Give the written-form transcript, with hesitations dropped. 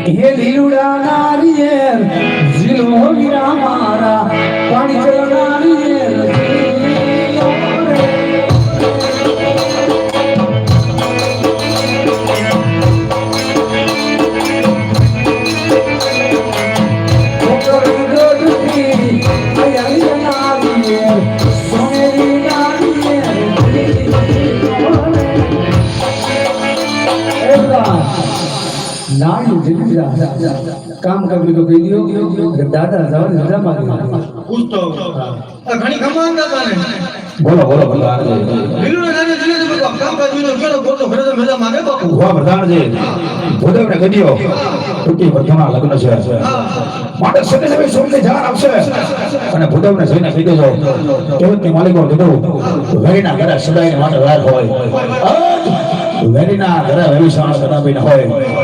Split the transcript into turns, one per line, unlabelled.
હે લીલુડા નારિયેર જીલો વીરા મારા પાણી ચલો નારિયેર काम कर भी तो कह दियो दादा जाओ दादा मार
कुछ तो घणी कमान दादा ने
बोलो बोलो बोलो
बिल्लू ने जाने दिले तो काम कर दियो केलो बोलो घरे तो मेला मागे बापू
हुआ प्रधान जी ભૂદેવ ને કહીયો ટૂંકી વર્ધના લગ્ન છે માટે સદે સદે સોમને જાણ આવશે અને ભૂદેવ ને જઈને કહી દેજો કેવત ની માલિકો કીધું વેરીના ઘરે સદાય માટે વાર હોય વેરીના ઘરે વેરી શાણ કદાપી ન હોય